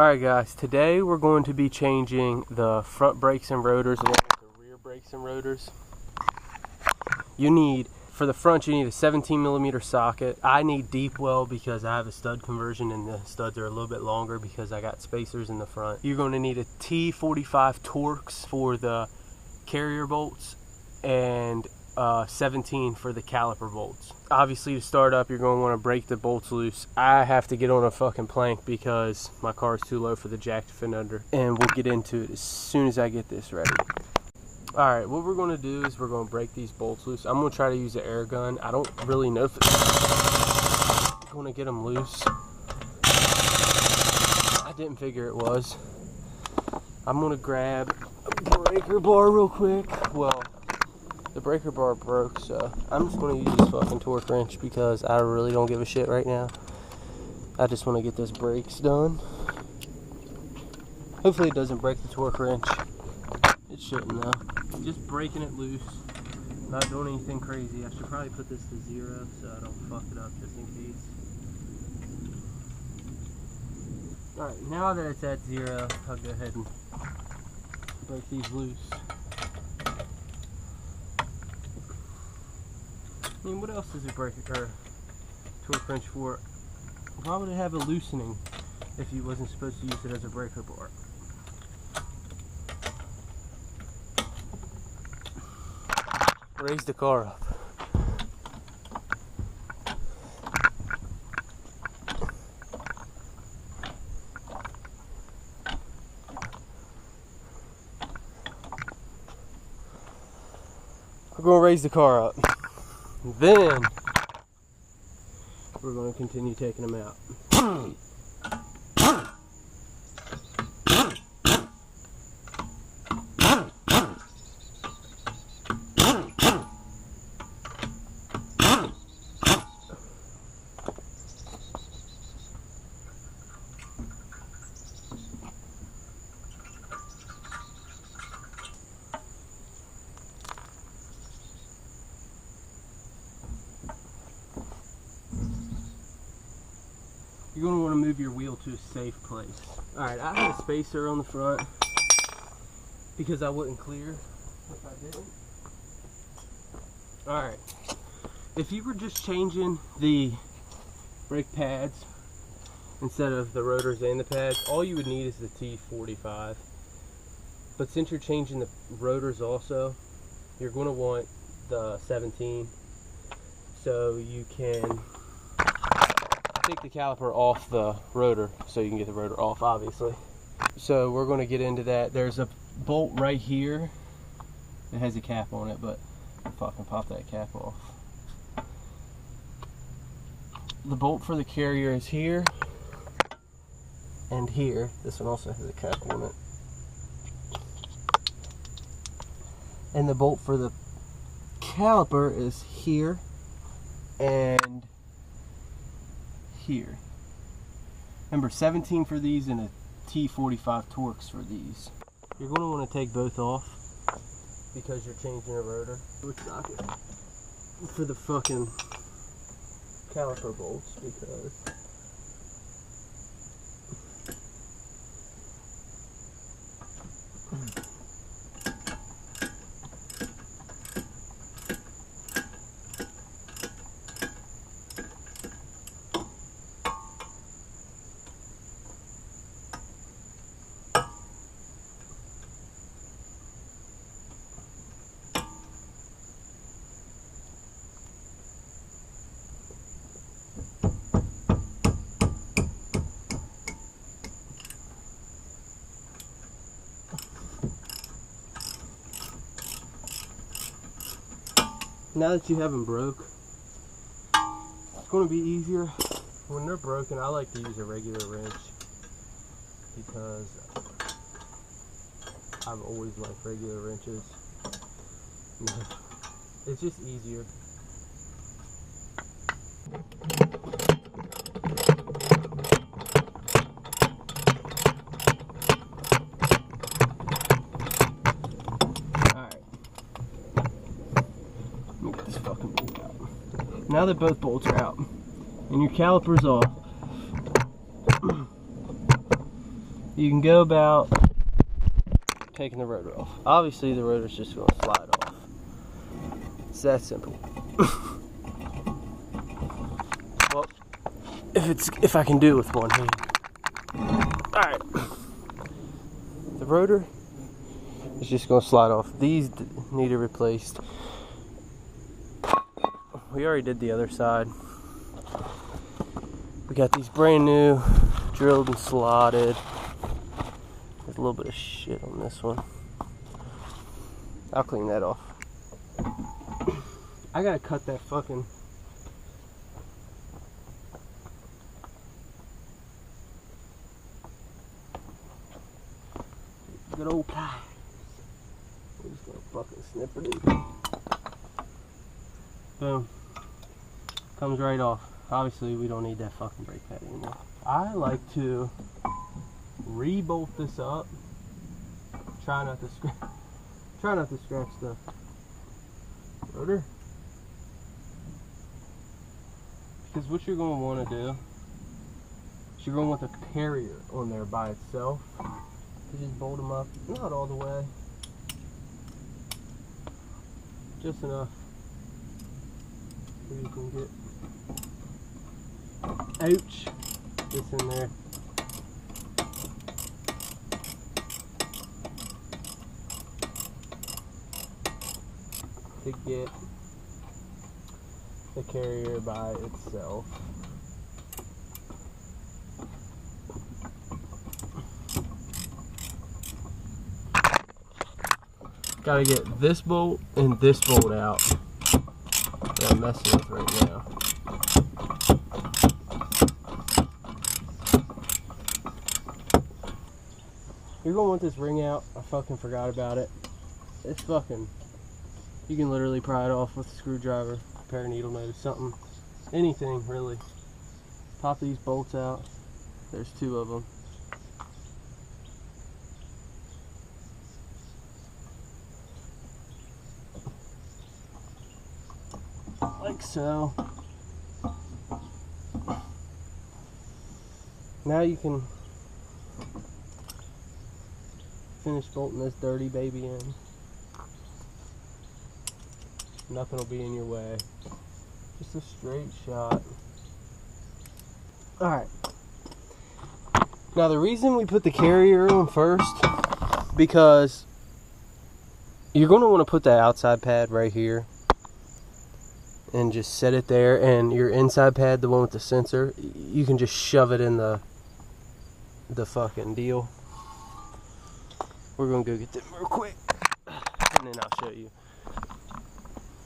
Alright guys, today we're going to be changing the front brakes and rotors along with the rear brakes and rotors. For the front you need a 17mm socket. I need deep well because I have a stud conversion and the studs are a little bit longer because I got spacers in the front. You're going to need a T45 Torx for the carrier bolts and 17 for the caliper bolts. Obviously to start up you're going to want to break the bolts loose. I have to get on a fucking plank because my car is too low for the jack to fit under, and we'll get into it as soon as I get this ready. Alright, what we're going to do is we're going to break these bolts loose. I'm going to try to use an air gun. I don't really know if it's going to get them loose. I didn't figure it was. I'm going to grab a breaker bar real quick. Well, the breaker bar broke, so I'm just going to use this fucking torque wrench because I really don't give a shit right now. I just want to get this brakes done. Hopefully it doesn't break the torque wrench. It shouldn't though. Just breaking it loose. Not doing anything crazy. I should probably put this to 0 so I don't fuck it up just in case. Alright, now that it's at 0, I'll go ahead and break these loose. I mean, what else is a breaker or torque wrench for? Why would it have a loosening if you wasn't supposed to use it as a breaker bar? Raise the car up. We're going to raise the car up. Then we're going to continue taking them out. You're going to want to move your wheel to a safe place. Alright, I have a spacer on the front because I wouldn't clear if I didn't. Alright, if you were just changing the brake pads instead of the rotors and the pads, all you would need is the T45. But since you're changing the rotors also, you're going to want the 17 so you can take the caliper off the rotor so you can get the rotor off, obviously. So we're going to get into that. There's a bolt right here that has a cap on it, but I'll fucking pop that cap off. The bolt for the carrier is here and here. This one also has a cap on it. And the bolt for the caliper is here and here. Remember, 17 for these and a T45 Torx for these. You're going to want to take both off because you're changing a rotor. Which socket? For the fucking caliper bolts because now that you have them broke, it's going to be easier. When they're broken, I like to use a regular wrench because I've always liked regular wrenches. It's just easier. Now that both bolts are out and your caliper's off, you can go about taking the rotor off. Obviously the rotor's just going to slide off. It's that simple. Well, if I can do it with one hand. Alright. The rotor is just going to slide off. These need to be replaced. We already did the other side. We got these brand new, drilled and slotted. There's a little bit of shit on this one. I'll clean that off. I gotta cut that fucking... good old pliers. We're just gonna fucking snip it in. Boom. Comes right off. Obviously we don't need that fucking brake pad anymore. I like to re-bolt this up. Try not to scratch the rotor. Because what you're going to want to do is you're going to want the carrier on there by itself. You just bolt them up, not all the way, just enough so you can get, ouch, this in there. To get the carrier by itself. Gotta get this bolt and this bolt out that I'm messing with right now. You're gonna want this ring out. I fucking forgot about it. It's fucking, you can literally pry it off with a screwdriver, a pair of needle nose, something, anything really. Pop these bolts out. There's two of them. Like so. Now you can finish bolting this dirty baby in. Nothing will be in your way. Just a straight shot. Alright. Now the reason we put the carrier on first, because you're going to want to put that outside pad right here and just set it there, and your inside pad, the one with the sensor, you can just shove it in the fucking deal. We're going to go get them real quick and then I'll show you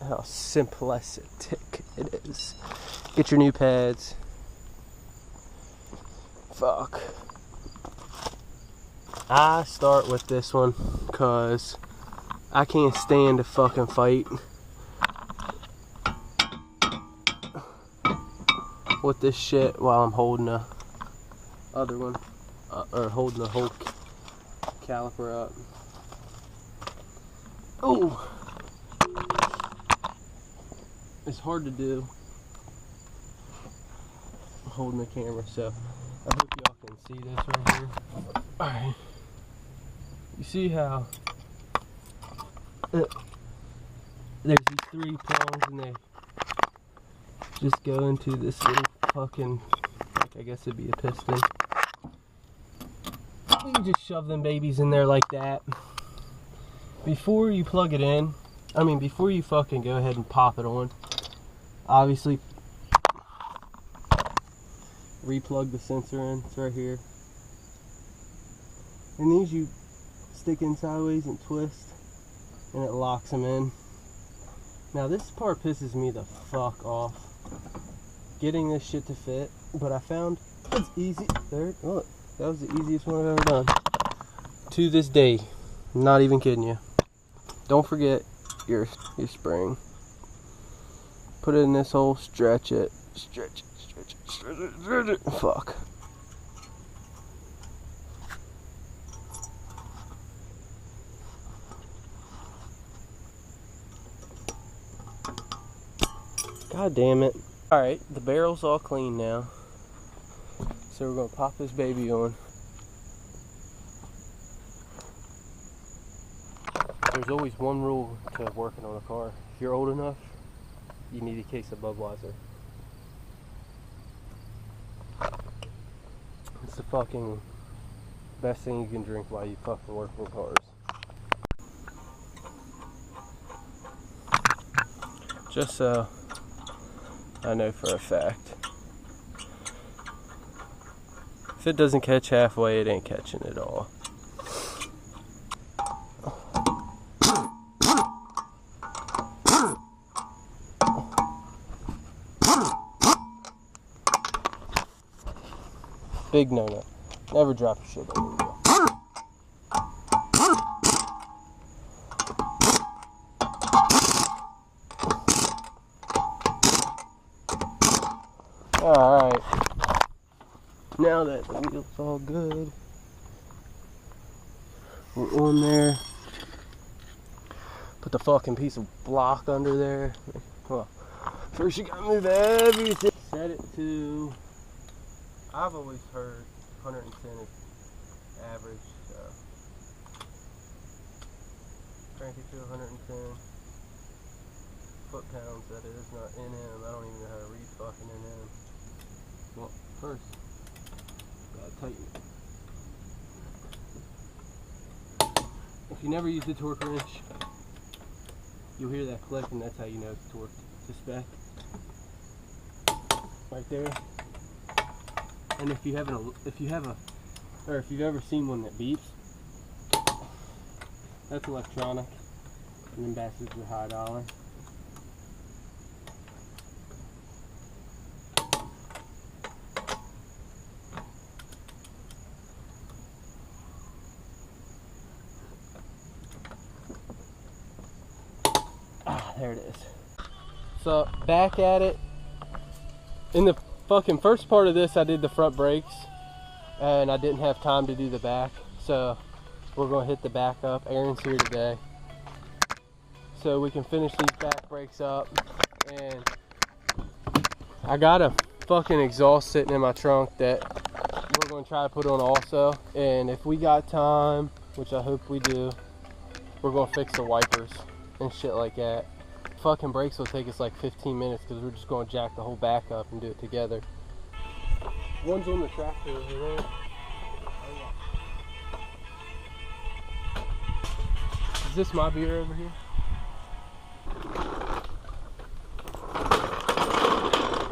how simplistic it is. Get your new pads. Fuck. I start with this one because I can't stand to fucking fight with this shit while I'm holding the other one, or holding the whole caliper up. Ooh. It's hard to do holding the camera, so I hope y'all can see this right here. Alright. You see how there's these three prongs and they just go into this little fucking, like, I guess it'd be a piston. You can just shove them babies in there like that. Before you plug it in, before you fucking go ahead and pop it on, obviously replug the sensor in. It's right here. And these you stick in sideways and twist and it locks them in. Now this part pisses me the fuck off, getting this shit to fit, but I found it's easy. There, look, that was the easiest one I've ever done to this day. I'm not even kidding you. Don't forget your spring. Put it in this hole, stretch it, stretch it, stretch it, stretch it, stretch it. Fuck. God damn it. Alright, the barrel's all clean now. So we're gonna pop this baby on. There's always one rule to working on a car. If you're old enough, you need a case of Budweiser. It's the fucking best thing you can drink while you fucking work on cars. Just so I know for a fact. If it doesn't catch halfway, it ain't catching at all. Big no-no. Never drop your shit over the wheel. Alright. Now that the wheel's all good, we're on there. Put the fucking piece of block under there. Well, first you gotta move everything. Set it to, I've always heard 110 is average, so crank it to 110 foot-pounds, that is, not NM. I don't even know how to read fucking NM. Well, first, gotta tighten it. If you never use the torque wrench, you'll hear that click, and that's how you know it's torqued to spec. Right there. And if you've ever seen one that beeps, that's electronic, and then bastards are high dollar. There it is. So back at it. In the fucking first part of this, I did the front brakes and I didn't have time to do the back, so we're gonna hit the back up. Aaron's here today, so we can finish these back brakes up. And I got a fucking exhaust sitting in my trunk that we're gonna try to put on also. And if we got time, which I hope we do, we're gonna fix the wipers and shit like that. Fucking brakes will take us like 15 minutes because we're just going to jack the whole back up and do it together. One's on the tractor over there. Oh, yeah. Is this my beer over here?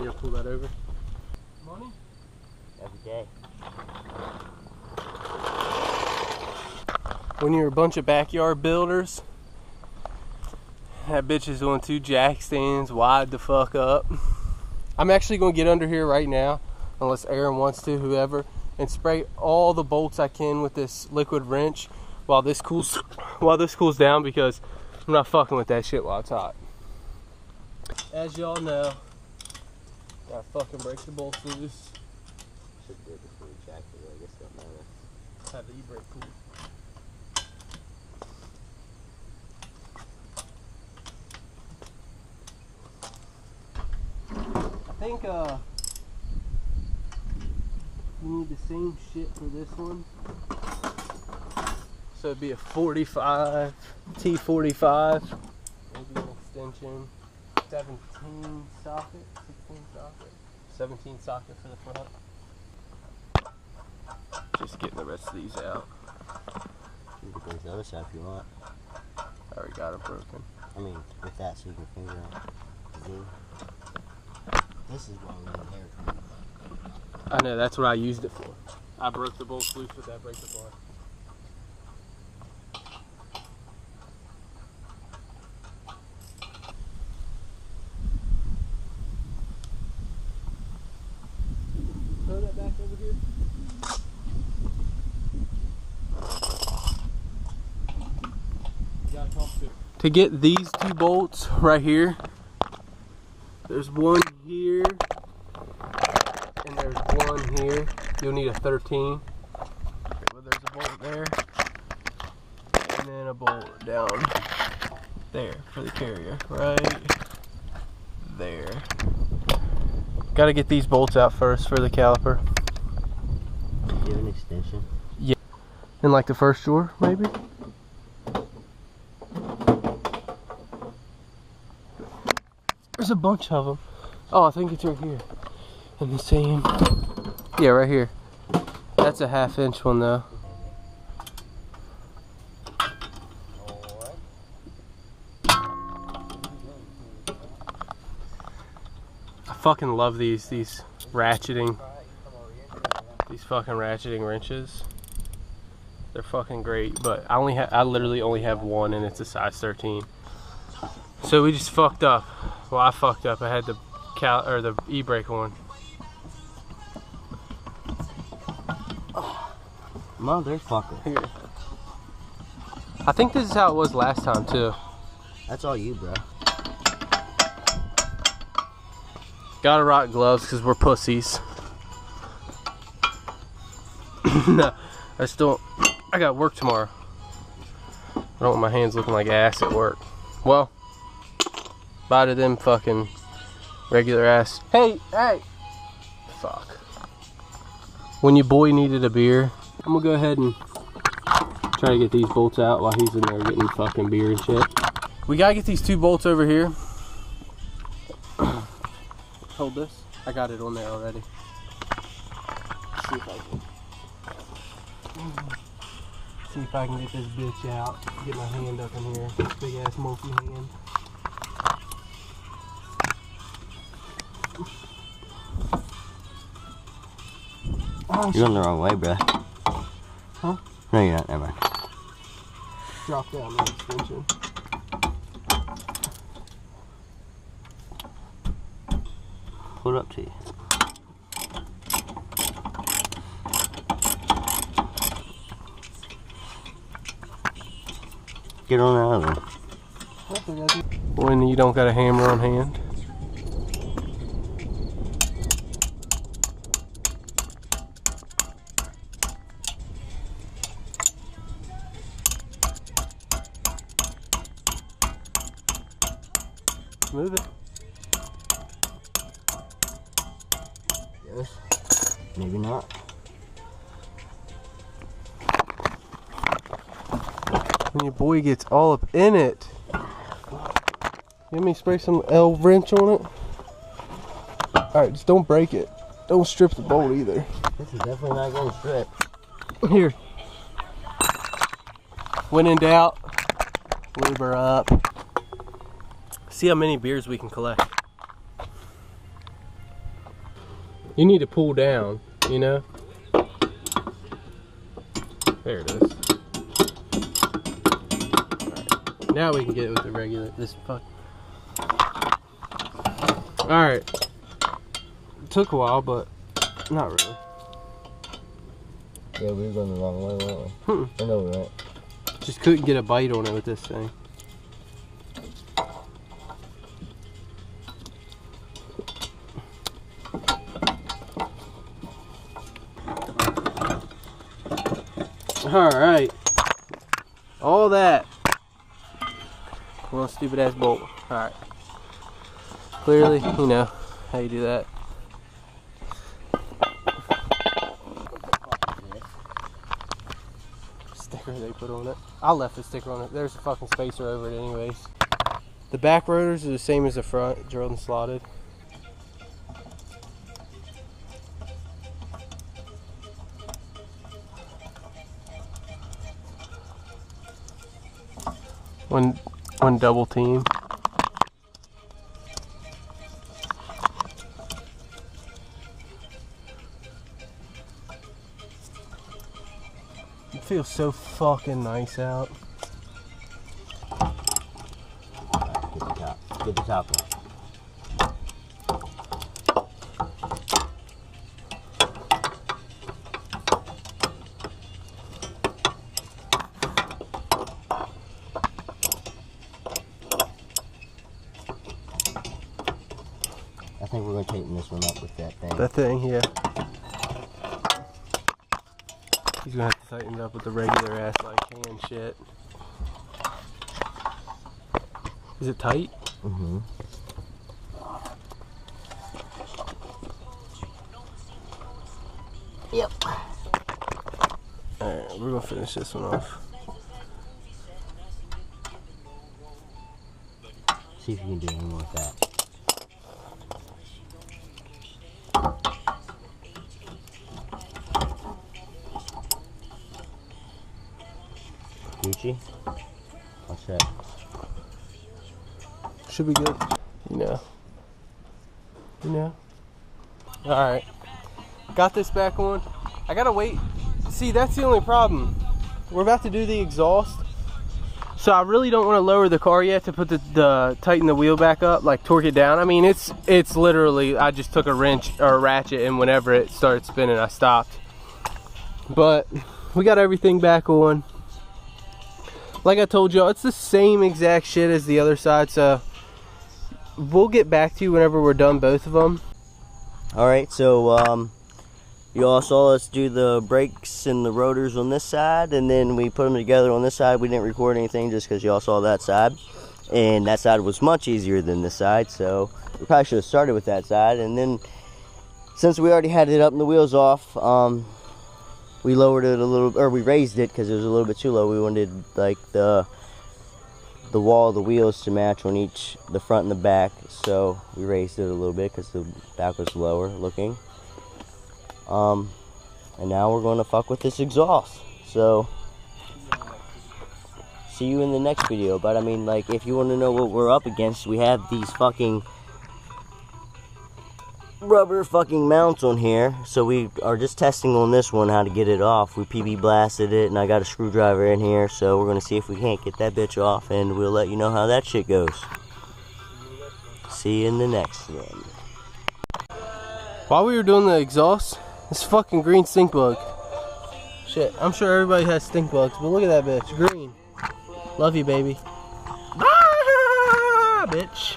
You pull that over. Money? Every day. When you're a bunch of backyard builders, that bitch is on 2 jack stands wide the fuck up. I'm actually going to get under here right now, unless Aaron wants to, whoever, and spray all the bolts I can with this liquid wrench while this cools down, because I'm not fucking with that shit while it's hot. As y'all know, gotta fucking break the bolts loose. Should do it before we jack it, I guess it don't matter. Have the e-brake cool. I think we need the same shit for this one. So it'd be a 45, T45, maybe an extension, 17 socket, 16 socket, 17 socket for the front. Just getting the rest of these out. You can break the other side if you want. I already got it broken. I mean, with that so you can finger it. This is why we need hair. I know, that's what I used it for. I broke the bolts loose with that breaker bar. Throw that back over here. You gotta talk to it. To get these 2 bolts right here, there's one here, and there's one here. You'll need a 13. Well, there's a bolt there, and then a bolt down there for the carrier, right there. Got to get these bolts out first for the caliper. Do you have an extension? Yeah. In like the first drawer, maybe? There's a bunch of them. Oh, I think it's right here. In the same. Yeah, right here. That's a 1/2 inch one though. I fucking love these ratcheting. These fucking ratcheting wrenches. They're fucking great, but I literally only have one and it's a size 13. So we just fucked up. Well, I fucked up. I had the e-brake on. Motherfucker. Here. I think this is how it was last time too. That's all you, bro. Gotta rock gloves because we're pussies. No, I got work tomorrow. I don't want my hands looking like ass at work. Well, bye to them fucking regular ass. Hey! Fuck. When your boy needed a beer, I'm gonna go ahead and try to get these bolts out while he's in there getting fucking beer and shit. We gotta get these 2 bolts over here. Hold this. I got it on there already. Let's see if I can get this bitch out. Get my hand up in here. Big ass monkey hand. Oh, you're going the wrong way, bro. Huh? No, you're not. Never mind. Drop down the extension. Pull it up to you. Get on that other one. When you don't got a hammer on hand. Move it. Yes. Maybe not. When your boy gets all up in it. Let me spray some L wrench on it. Alright, just don't break it. Don't strip the bolt either. This is definitely not going to strip. Here. When in doubt, lube her up. See how many beers we can collect. You need to pull down, you know? There it is. Alright. Now we can get it with the regular, Alright. It took a while, but not really. Yeah, we were going the wrong way, weren't we? I know, right? Just couldn't get a bite on it with this thing. Alright. All that. One stupid ass bolt. Alright. Clearly, you know how you do that. Sticker they put on it. I left the sticker on it. There's a fucking spacer over it anyways. The back rotors are the same as the front, drilled and slotted. One double team. It feels so fucking nice out. Get the top. Get the top one. I think we're going to tighten this one up with that thing. That thing, yeah. He's gonna have to tighten it up with the regular ass like hand shit. Is it tight? Mm-hmm. Yep. Alright, we're gonna finish this one off. See if you can do any more with that. Gucci. Watch that. Should be good. You know. Alright. Got this back on. I gotta wait. See, that's the only problem. We're about to do the exhaust. So I really don't want to lower the car yet to put tighten the wheel back up, like torque it down. I mean, it's literally, I just took a wrench or a ratchet, and whenever it started spinning, I stopped. But we got everything back on. Like I told y'all, it's the same exact shit as the other side, so we'll get back to you whenever we're done both of them. Alright, so you all saw us do the brakes and the rotors on this side, and then we put them together on this side. We didn't record anything just because y'all saw that side, and that side was much easier than this side, so we probably should have started with that side. And then since we already had it up and the wheels off, we lowered it a little, or we raised it because it was a little bit too low. We wanted like the wall of the wheels to match on the front and the back, so we raised it a little bit because the back was lower looking. And now we're going to fuck with this exhaust. So see you in the next video. But I mean, like, if you want to know what we're up against, we have these fucking rubber fucking mounts on here. So we are just testing on this one how to get it off. We PB blasted it, and I got a screwdriver in here, so we're going to see if we can't get that bitch off, and we'll let you know how that shit goes. See you in the next one. While we were doing the exhaust, this fucking green stink bug. Shit, I'm sure everybody has stink bugs, but look at that bitch, green. Love you, baby. Ah, bitch.